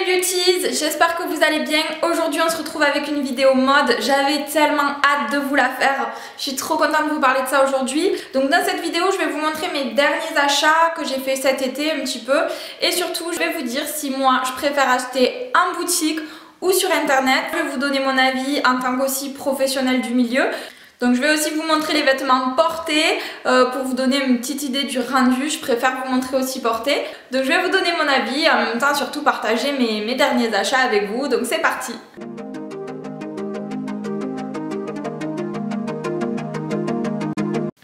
beauties, j'espère que vous allez bien. Aujourd'hui on se retrouve avec une vidéo mode. J'avais tellement hâte de vous la faire. Je suis trop contente de vous parler de ça aujourd'hui. Donc dans cette vidéo je vais vous montrer mes derniers achats que j'ai fait cet été un petit peu. Et surtout je vais vous dire si moi je préfère acheter en boutique ou sur internet. Je vais vous donner mon avis en tant qu'aussi professionnelle du milieu. Donc je vais aussi vous montrer les vêtements portés pour vous donner une petite idée du rendu. Je préfère vous montrer aussi portés. Donc je vais vous donner mon avis et en même temps surtout partager mes derniers achats avec vous. Donc c'est parti.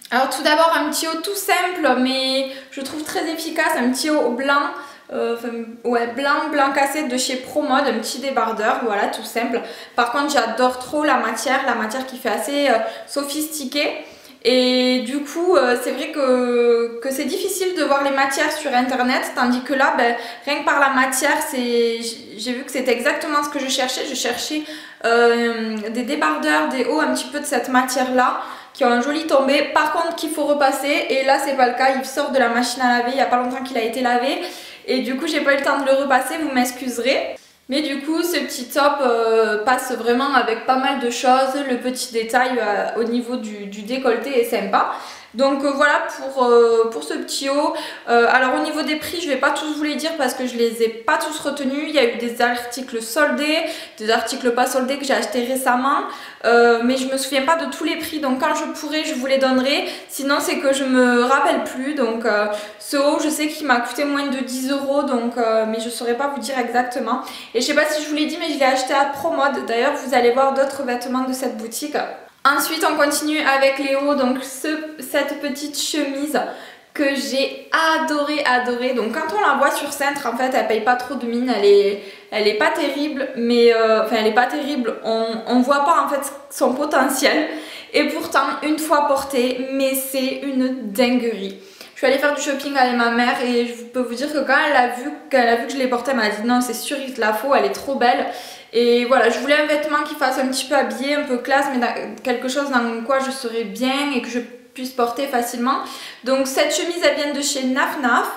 Alors tout d'abord un petit haut tout simple mais je trouve très efficace, un petit haut blanc. Blanc cassé de chez ProMode, un petit débardeur, voilà, tout simple. Par contre j'adore trop la matière qui fait assez sophistiqué. Et du coup c'est vrai que c'est difficile de voir les matières sur internet, tandis que là rien que par la matière j'ai vu que c'était exactement ce que je cherchais. Je cherchais des débardeurs, des hauts un petit peu de cette matière là qui ont un joli tombé, par contre qu'il faut repasser, et là c'est pas le cas, il sort de la machine à laver, il n'y a pas longtemps qu'il a été lavé et du coup j'ai pas eu le temps de le repasser, vous m'excuserez. Mais du coup ce petit top passe vraiment avec pas mal de choses. Le petit détail au niveau du décolleté est sympa. Donc voilà pour ce petit haut. Alors au niveau des prix je vais pas tous vous les dire parce que je les ai pas tous retenus. Il y a eu des articles soldés, des articles pas soldés que j'ai achetés récemment. Mais je me souviens pas de tous les prix, donc quand je pourrai je vous les donnerai. Sinon c'est que je me rappelle plus. Donc ce haut je sais qu'il m'a coûté moins de 10 €, donc, mais je saurais pas vous dire exactement. Et je sais pas si je vous l'ai dit mais je l'ai acheté à ProMode. D'ailleurs vous allez voir d'autres vêtements de cette boutique. Ensuite on continue avec les hauts, donc cette petite chemise que j'ai adoré. Donc quand on la voit sur Cintre, en fait elle paye pas trop de mine, elle est pas terrible, mais enfin elle est pas terrible, on voit pas en fait son potentiel, et pourtant une fois portée, mais c'est une dinguerie. Je suis allée faire du shopping avec ma mère et je peux vous dire que quand elle a vu que je l'ai portée, elle m'a dit non c'est sûr il te la faut, elle est trop belle. Et voilà, je voulais un vêtement qui fasse un petit peu habillé, un peu classe, mais quelque chose dans quoi je serais bien et que je puisse porter facilement. Donc cette chemise elle vient de chez Naf Naf.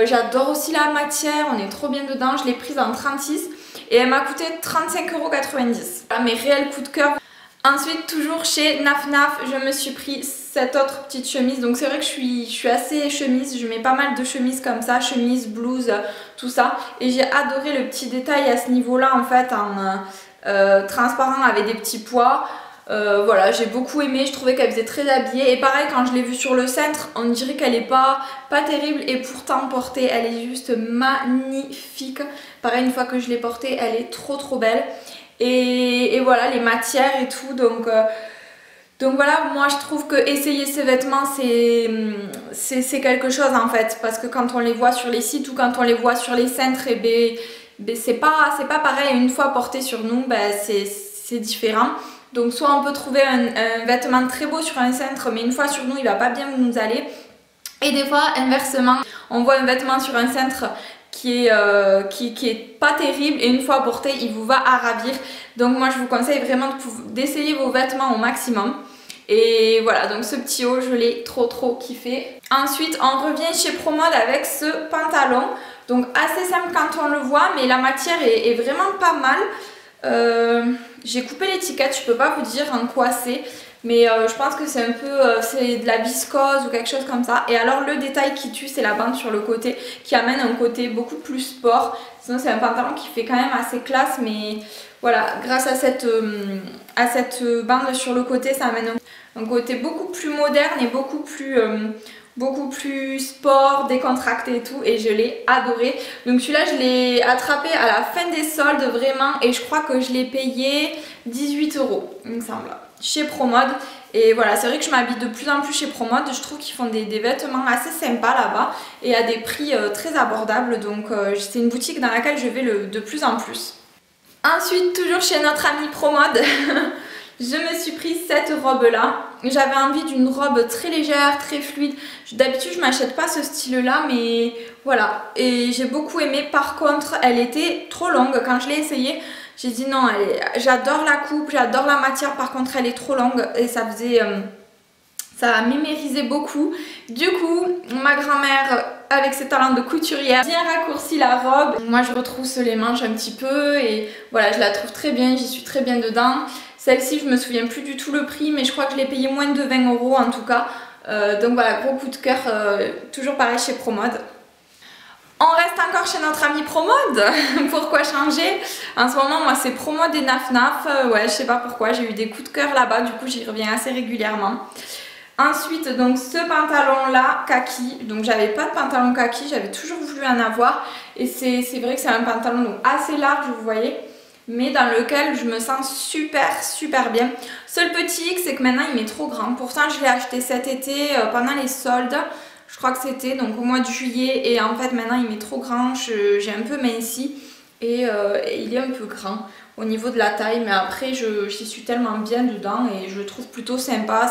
J'adore aussi la matière, on est trop bien dedans. Je l'ai prise en 36 et elle m'a coûté 35,90 €. Voilà mes réels coups de cœur. Ensuite toujours chez Naf Naf, je me suis pris cette autre petite chemise. Donc c'est vrai que je suis assez chemise, je mets pas mal de chemises comme ça, chemise, blouse, tout ça. Et j'ai adoré le petit détail à ce niveau là en fait, en transparent avec des petits pois. Voilà, j'ai beaucoup aimé, je trouvais qu'elle faisait très habillée. Et pareil quand je l'ai vue sur le centre, on dirait qu'elle est pas terrible, et pourtant portée elle est juste magnifique. Pareil une fois que je l'ai portée, elle est trop belle. Et voilà les matières et tout, donc voilà, moi je trouve que essayer ces vêtements c'est quelque chose en fait, parce que quand on les voit sur les sites ou quand on les voit sur les cintres, c'est pas pareil. Une fois porté sur nous, c'est différent. Donc soit on peut trouver un vêtement très beau sur un cintre, mais une fois sur nous il va pas bien nous aller. Et des fois inversement, on voit un vêtement sur un cintre qui est pas terrible, et une fois porté il vous va à ravir. Donc moi je vous conseille vraiment d'essayer vos vêtements au maximum. Et voilà, donc ce petit haut je l'ai trop kiffé. Ensuite on revient chez ProMode avec ce pantalon, donc assez simple quand on le voit, mais la matière est vraiment pas mal. J'ai coupé l'étiquette, je peux pas vous dire en quoi c'est, mais je pense que c'est un peu c'est de la viscose ou quelque chose comme ça. Et alors le détail qui tue, c'est la bande sur le côté qui amène un côté beaucoup plus sport. Sinon c'est un pantalon qui fait quand même assez classe, mais voilà, grâce à cette bande sur le côté, ça amène un côté beaucoup plus moderne et beaucoup plus sport, décontracté et tout, et je l'ai adoré. Donc celui-là je l'ai attrapé à la fin des soldes vraiment, et je crois que je l'ai payé 18 € il me semble, chez ProMode. Et voilà, c'est vrai que je m'habille de plus en plus chez ProMode, je trouve qu'ils font des vêtements assez sympas là-bas et à des prix très abordables. Donc c'est une boutique dans laquelle je vais de plus en plus. Ensuite toujours chez notre ami ProMode je me suis pris cette robe là. J'avais envie d'une robe très légère, très fluide. D'habitude je m'achète pas ce style là, mais voilà, et j'ai beaucoup aimé. Par contre elle était trop longue quand je l'ai essayée. J'ai dit non, j'adore la coupe, j'adore la matière, par contre elle est trop longue et ça Ça a mémérisé beaucoup. Du coup, ma grand-mère, avec ses talents de couturière, bien raccourci la robe. Moi, je retrousse les manches un petit peu et voilà, je la trouve très bien, j'y suis très bien dedans. Celle-ci, je me souviens plus du tout le prix, mais je crois que je l'ai payée moins de 20 € en tout cas. Donc voilà, gros coup de cœur, toujours pareil chez Promode. On reste encore chez notre ami Promode. Pourquoi changer? En ce moment, moi, c'est Promode et Naf Naf. Ouais, je sais pas pourquoi, j'ai eu des coups de cœur là-bas, du coup, j'y reviens assez régulièrement. Ensuite, donc ce pantalon là, kaki, donc j'avais pas de pantalon kaki, j'avais toujours voulu en avoir et c'est vrai que c'est un pantalon donc assez large, vous voyez, mais dans lequel je me sens super bien. Seul petit hic, c'est que maintenant il m'est trop grand. Pourtant je l'ai acheté cet été pendant les soldes, je crois que c'était donc au mois de juillet, et en fait maintenant il m'est trop grand, j'ai un peu minci et il est un peu grand au niveau de la taille, mais après j'y suis tellement bien dedans et je le trouve plutôt sympa.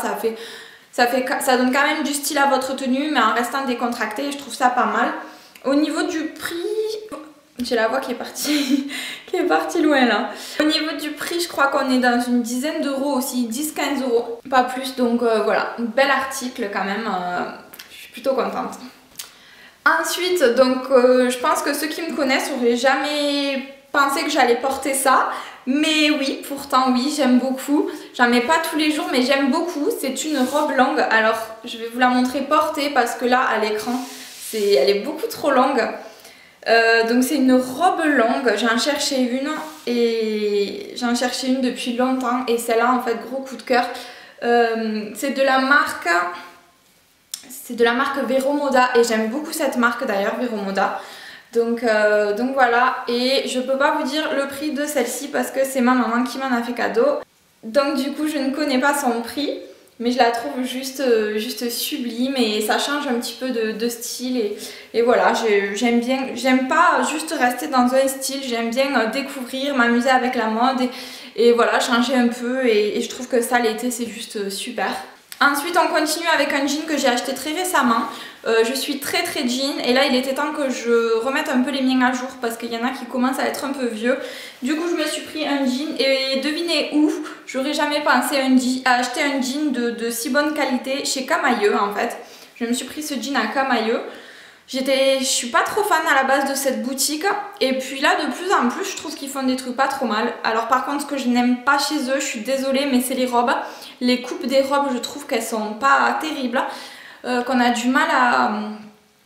Ça donne quand même du style à votre tenue, mais en restant décontracté, je trouve ça pas mal. Au niveau du prix, j'ai la voix qui est partie, qui est partie loin là. Au niveau du prix, je crois qu'on est dans une dizaine d'euros aussi, 10-15 €, pas plus. Donc voilà, un bel article quand même, je suis plutôt contente. Ensuite, donc je pense que ceux qui me connaissent n'auraient jamais pensé que j'allais porter ça. Mais oui, pourtant oui, j'aime beaucoup. J'en mets pas tous les jours, mais j'aime beaucoup. C'est une robe longue. Alors, je vais vous la montrer portée parce que là, à l'écran, elle est beaucoup trop longue. Donc c'est une robe longue. J'en cherchais une et j'en cherchais une depuis longtemps. Et celle-là, en fait, gros coup de cœur. C'est de la marque Vero Moda et j'aime beaucoup cette marque d'ailleurs, Vero Moda. Donc voilà, et je peux pas vous dire le prix de celle-ci parce que c'est ma maman qui m'en a fait cadeau. Donc du coup je ne connais pas son prix, mais je la trouve juste sublime et ça change un petit peu de style et voilà, j'aime bien, j'aime pas juste rester dans un style, j'aime bien découvrir, m'amuser avec la mode et voilà, changer un peu et je trouve que ça l'été c'est juste super. Ensuite on continue avec un jean que j'ai acheté très récemment. Je suis très jean et là il était temps que je remette un peu les miens à jour parce qu'il y en a qui commencent à être un peu vieux. Du coup je me suis pris un jean et devinez où, j'aurais jamais pensé à acheter un jean de si bonne qualité chez Camaïeu en fait. Je me suis pris ce jean à Camaïeu. Je suis pas trop fan à la base de cette boutique et puis là de plus en plus je trouve qu'ils font des trucs pas trop mal. Alors par contre ce que je n'aime pas chez eux, je suis désolée, mais c'est les robes. Les coupes des robes, je trouve qu'elles sont pas terribles, qu'on a du mal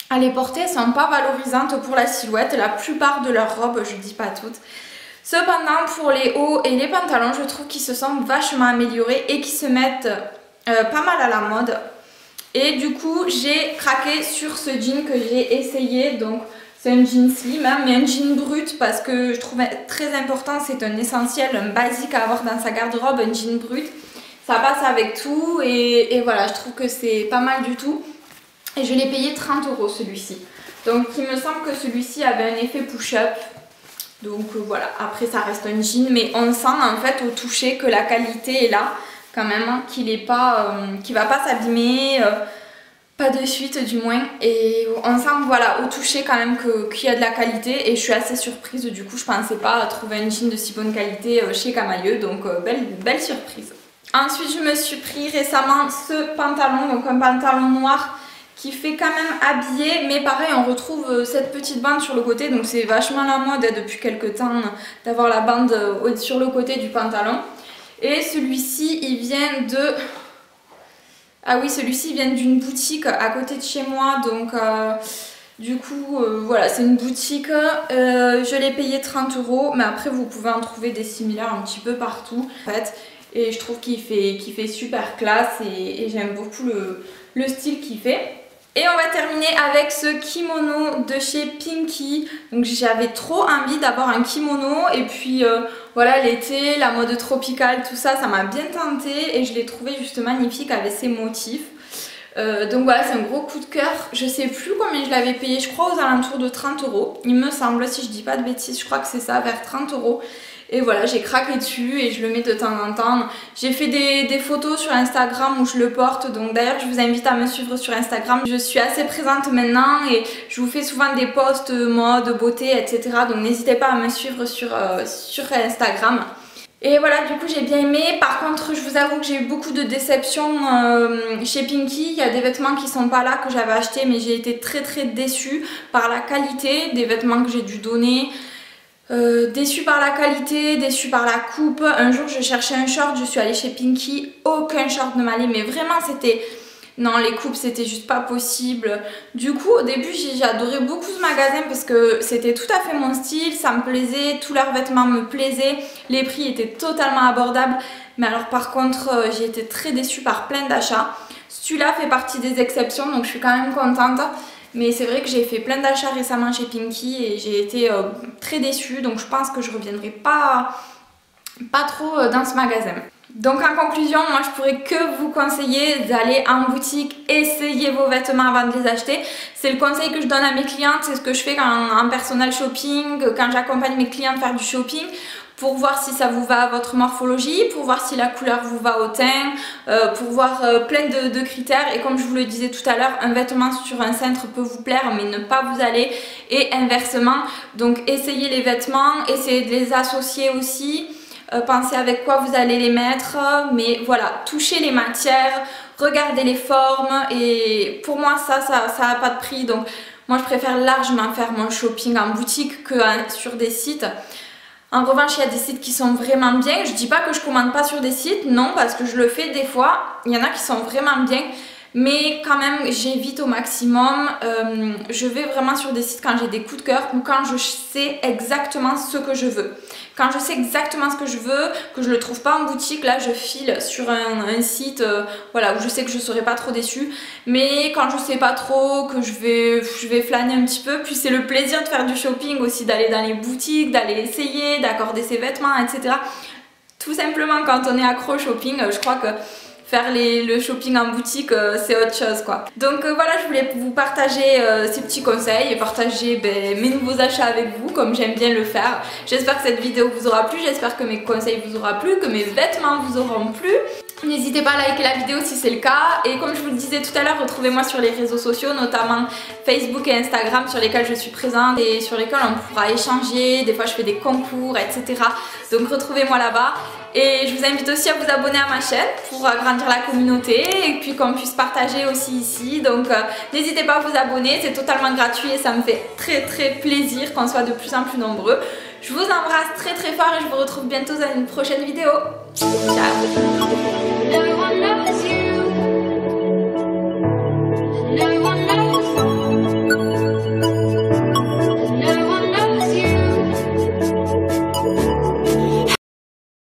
à les porter, elles sont pas valorisantes pour la silhouette, la plupart de leurs robes, je dis pas toutes. Cependant pour les hauts et les pantalons, je trouve qu'ils se sont vachement améliorés et qu'ils se mettent pas mal à la mode. Et du coup j'ai craqué sur ce jean que j'ai essayé, donc c'est un jean slim hein, mais un jean brut parce que je trouvais très important, c'est un essentiel, un basique à avoir dans sa garde-robe, un jean brut. Ça passe avec tout et voilà, je trouve que c'est pas mal du tout. Et je l'ai payé 30 € celui-ci. Donc il me semble que celui-ci avait un effet push-up. Donc voilà, après ça reste un jean, mais on sent en fait au toucher que la qualité est là quand même, hein, qu'il va pas s'abîmer, pas de suite du moins. Et on sent voilà au toucher quand même qu'il y a de la qualité et je suis assez surprise. Du coup je pensais pas trouver un jean de si bonne qualité chez Camaïeu, donc belle surprise. Ensuite je me suis pris récemment ce pantalon, donc un pantalon noir qui fait quand même habillé, mais pareil on retrouve cette petite bande sur le côté, donc c'est vachement la mode depuis quelques temps d'avoir la bande sur le côté du pantalon. Et celui-ci il vient de... Ah oui, celui-ci vient d'une boutique à côté de chez moi, donc du coup voilà, c'est une boutique, je l'ai payé 30 €, mais après vous pouvez en trouver des similaires un petit peu partout en fait. Et je trouve qu'il fait super classe et j'aime beaucoup le style qu'il fait. Et on va terminer avec ce kimono de chez Pinky. Donc j'avais trop envie d'avoir un kimono et puis voilà, l'été, la mode tropicale, tout ça, ça m'a bien tenté et je l'ai trouvé juste magnifique avec ses motifs. Donc voilà, c'est un gros coup de cœur. Je sais plus combien je l'avais payé, je crois aux alentours de 30 €. Il me semble, si je dis pas de bêtises, je crois que c'est ça, vers 30 €. Et voilà, j'ai craqué dessus et je le mets de temps en temps. J'ai fait des photos sur Instagram où je le porte. Donc d'ailleurs, je vous invite à me suivre sur Instagram. Je suis assez présente maintenant et je vous fais souvent des posts mode, beauté, etc. Donc n'hésitez pas à me suivre sur Instagram. Et voilà, du coup j'ai bien aimé. Par contre je vous avoue que j'ai eu beaucoup de déceptions chez Pinky. Il y a des vêtements qui sont pas là que j'avais acheté, mais j'ai été très déçue par la qualité des vêtements que j'ai dû donner. Déçue par la qualité, déçue par la coupe. Un jour je cherchais un short, je suis allée chez Pinky, aucun short ne m'allait, mais vraiment c'était... Non, les coupes c'était juste pas possible. Du coup au début j'ai adoré beaucoup ce magasin parce que c'était tout à fait mon style, ça me plaisait, tous leurs vêtements me plaisaient, les prix étaient totalement abordables. Mais alors par contre j'ai été très déçue par plein d'achats. Celui-là fait partie des exceptions donc je suis quand même contente. Mais c'est vrai que j'ai fait plein d'achats récemment chez Pinky et j'ai été très déçue. Donc je pense que je reviendrai pas trop dans ce magasin. Donc en conclusion, moi je pourrais que vous conseiller d'aller en boutique, essayer vos vêtements avant de les acheter. C'est le conseil que je donne à mes clientes, c'est ce que je fais en personal shopping, quand j'accompagne mes clientes faire du shopping, pour voir si ça vous va à votre morphologie, pour voir si la couleur vous va au teint, pour voir plein de critères. Et comme je vous le disais tout à l'heure, un vêtement sur un cintre peut vous plaire mais ne pas vous aller, et inversement. Donc essayez les vêtements, essayez de les associer aussi. Pensez avec quoi vous allez les mettre, mais voilà, touchez les matières, regardez les formes, et pour moi ça n'a pas de prix. Donc moi je préfère largement faire mon shopping en boutique que sur des sites. En revanche, il y a des sites qui sont vraiment bien. Je dis pas que je commande pas sur des sites, non, parce que je le fais des fois. Il y en a qui sont vraiment bien, mais quand même j'évite au maximum. Je vais vraiment sur des sites quand j'ai des coups de cœur ou quand je sais exactement ce que je veux. Quand je sais exactement ce que je veux, que je le trouve pas en boutique, là je file sur un site voilà, où je sais que je serai pas trop déçue. Mais quand je sais pas trop, que je vais flâner un petit peu, puis c'est le plaisir de faire du shopping aussi, d'aller dans les boutiques, d'aller essayer, d'accorder ses vêtements, etc. Tout simplement quand on est accro au shopping, je crois que faire le shopping en boutique c'est autre chose quoi. Donc voilà, je voulais vous partager ces petits conseils et partager mes nouveaux achats avec vous comme j'aime bien le faire. J'espère que cette vidéo vous aura plu, j'espère que mes conseils vous auront plu, que mes vêtements vous auront plu. N'hésitez pas à liker la vidéo si c'est le cas, et comme je vous le disais tout à l'heure, retrouvez-moi sur les réseaux sociaux, notamment Facebook et Instagram, sur lesquels je suis présente et sur lesquels on pourra échanger. Des fois je fais des concours, etc. Donc retrouvez-moi là-bas. Et je vous invite aussi à vous abonner à ma chaîne pour agrandir la communauté et puis qu'on puisse partager aussi ici. Donc n'hésitez pas à vous abonner, c'est totalement gratuit et ça me fait très plaisir qu'on soit de plus en plus nombreux. Je vous embrasse très fort et je vous retrouve bientôt dans une prochaine vidéo. Ciao!